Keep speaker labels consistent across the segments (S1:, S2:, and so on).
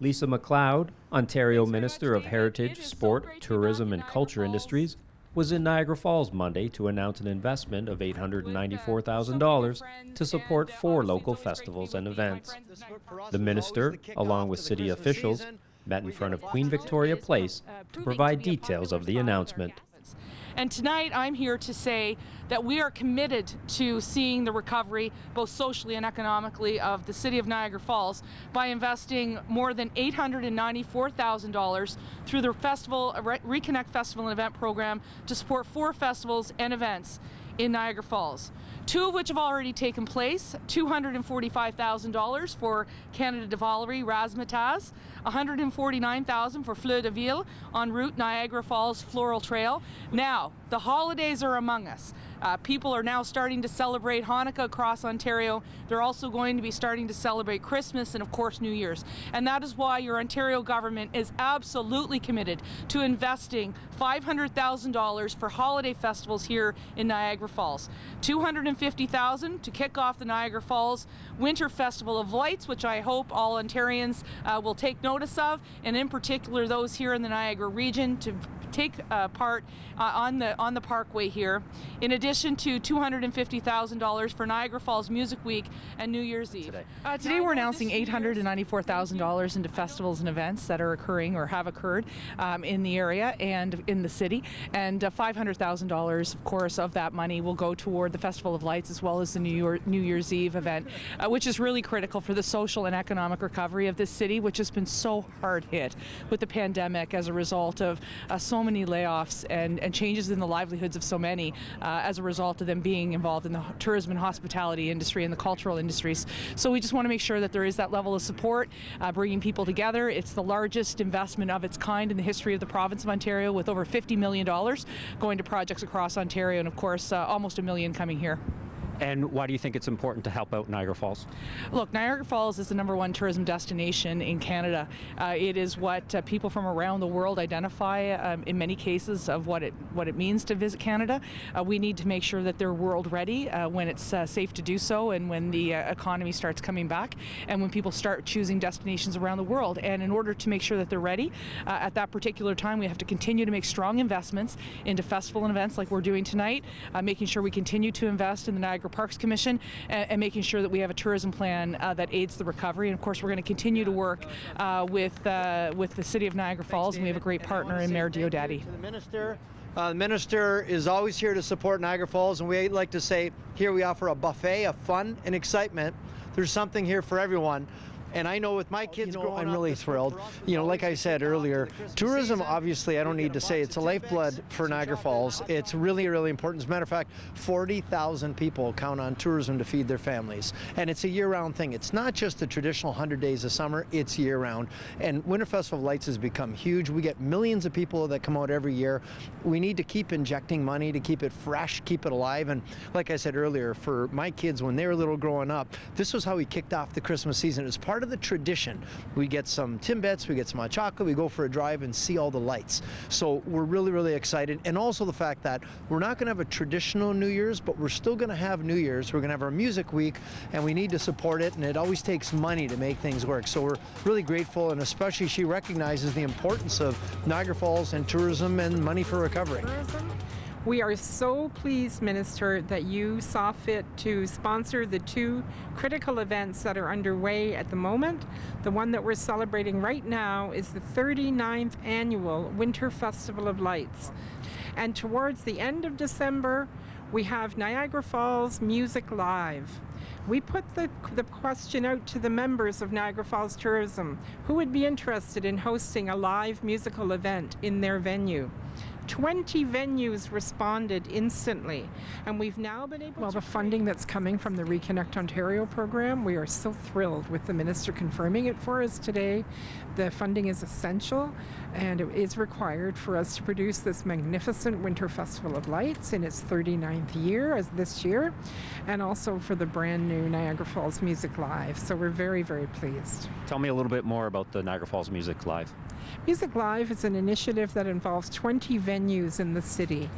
S1: Lisa MacLeod, Ontario Minister of Heritage, Sport, Tourism and Culture Industries, was in Niagara Falls Monday to announce an investment of $894,000 to support 4 local festivals and events. The minister, along with city officials, met in front of Queen Victoria Place to provide details of the announcement.
S2: And tonight I'm here to say that we are committed to seeing the recovery, both socially and economically, of the city of Niagara Falls by investing more than $894,000 through the Reconnect Festival and Event Program to support 4 festivals and events in Niagara Falls, 2 of which have already taken place. $245,000 for Canada de Valerie Razzmatazz, $149,000 for Fleur de Ville en route Niagara Falls Floral Trail. Now, the holidays are among us. People are now starting to celebrate Hanukkah across Ontario. They're also going to be starting to celebrate Christmas and, of course, New Year's. And that is why your Ontario government is absolutely committed to investing $500,000 for holiday festivals here in Niagara Falls. $250,000 to kick off the Niagara Falls Winter Festival of Lights, which I hope all Ontarians will take notice of, and in particular those here in the Niagara region to take part on the parkway here, in addition to $250,000 for Niagara Falls Music Week and New Year's Eve. Today we're announcing $894,000 into festivals and events that are occurring or have occurred in the area and in the city, and $500,000, of course, of that money will go toward the Festival of Lights as well as the New Year's Eve event, which is really critical for the social and economic recovery of this city, which has been so hard hit with the pandemic as a result of so many layoffs and changes in the livelihoods of so many as a result of them being involved in the tourism and hospitality industry and the cultural industries. So we just want to make sure that there is that level of support, bringing people together. It's the largest investment of its kind in the history of the province of Ontario, with over $50 million going to projects across Ontario, and of course almost $1 million coming here.
S3: And why do you think it's important to help out Niagara Falls?
S2: Look, Niagara Falls is the #1 tourism destination in Canada. It is what people from around the world identify in many cases of what it means to visit Canada. We need to make sure that they're world ready when it's safe to do so, and when the economy starts coming back, and when people start choosing destinations around the world. And in order to make sure that they're ready at that particular time, we have to continue to make strong investments into festival and events like we're doing tonight, making sure we continue to invest in the Niagara Parks Commission, and making sure that we have a tourism plan that aids the recovery. And of course, we're going to continue to work with the City of Niagara Falls, and we have a great partner in Mayor Diodati.
S4: The minister is always here to support Niagara Falls, and we like to say here we offer a buffet of fun and excitement. There's something here for everyone. And I know with my kids growing up, I'm really thrilled. Like I said earlier, tourism, obviously, I don't need to say, it's a lifeblood for Niagara Falls. It's really, really important. As a matter of fact, 40,000 people count on tourism to feed their families. And it's a year-round thing. It's not just the traditional 100 days of summer, it's year-round. And Winter Festival of Lights has become huge. We get millions of people that come out every year. We need to keep injecting money to keep it fresh, keep it alive. And like I said earlier, for my kids, when they were little growing up, this was how we kicked off the Christmas season. It was part of the tradition. We get some Timbits, we get some hot chocolate, we go for a drive and see all the lights. So we're really, really excited. And also the fact that we're not going to have a traditional New Year's, but we're still going to have New Year's. We're going to have our music week, and we need to support it, and it always takes money to make things work. So we're really grateful, and especially she recognizes the importance of Niagara Falls and tourism and money for recovery.
S5: We are so pleased, Minister, that you saw fit to sponsor the 2 critical events that are underway at the moment. The one that we're celebrating right now is the 39th Annual Winter Festival of Lights. And towards the end of December, we have Niagara Falls Music Live. We put the question out to the members of Niagara Falls Tourism who would be interested in hosting a live musical event in their venue. 20 venues responded instantly, and we've now been able to... the funding that's coming from the Reconnect Ontario program, we are so thrilled with the Minister confirming it for us today. The funding is essential, and it is required for us to produce this magnificent Winter Festival of Lights in its 39th year, as this year, and also for the brand new Niagara Falls Music Live. So we're very, very pleased.
S3: Tell me a little bit more about the Niagara Falls Music Live.
S5: Music Live is an initiative that involves 20 venues in the city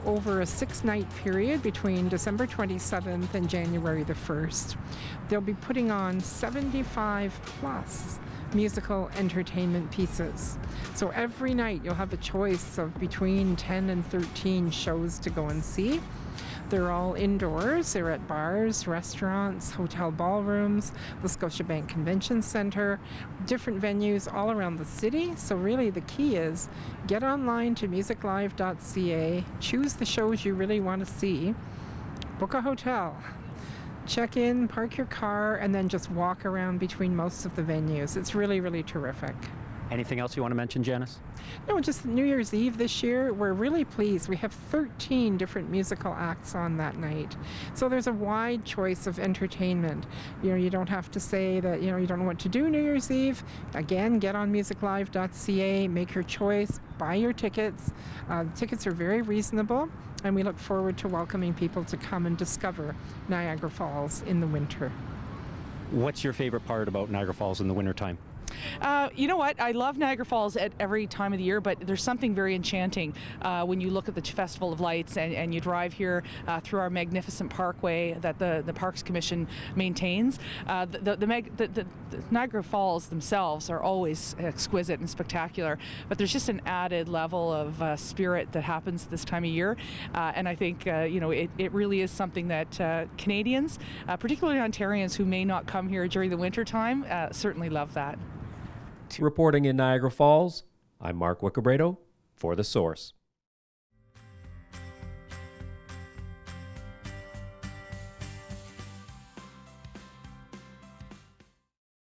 S5: over a 6-night period between December 27th and January the 1st. They'll be putting on 75 plus musical entertainment pieces. So every night you'll have a choice of between 10 and 13 shows to go and see. They're all indoors. They're at bars, restaurants, hotel ballrooms, the Scotiabank Convention Centre, different venues all around the city. So really the key is get online to musiclive.ca, choose the shows you really want to see, book a hotel, check in, park your car, and then just walk around between most of the venues. It's really, really terrific.
S3: Anything else you want to mention, Janice?
S5: No, just New Year's Eve this year, we're really pleased. We have 13 different musical acts on that night. So there's a wide choice of entertainment. You don't have to say that, you don't know what to do New Year's Eve. Again, get on musiclive.ca, make your choice, buy your tickets. Tickets are very reasonable, and we look forward to welcoming people to come and discover Niagara Falls in the winter.
S3: What's your favorite part about Niagara Falls in the wintertime?
S2: You know what? I love Niagara Falls at every time of the year, but there's something very enchanting when you look at the Festival of Lights and you drive here through our magnificent parkway that the Parks Commission maintains. The Niagara Falls themselves are always exquisite and spectacular, but there's just an added level of spirit that happens this time of year, and I think it really is something that Canadians, particularly Ontarians who may not come here during the winter time, certainly love that.
S1: Reporting in Niagara Falls, I'm Mark Wikobrado for The Source.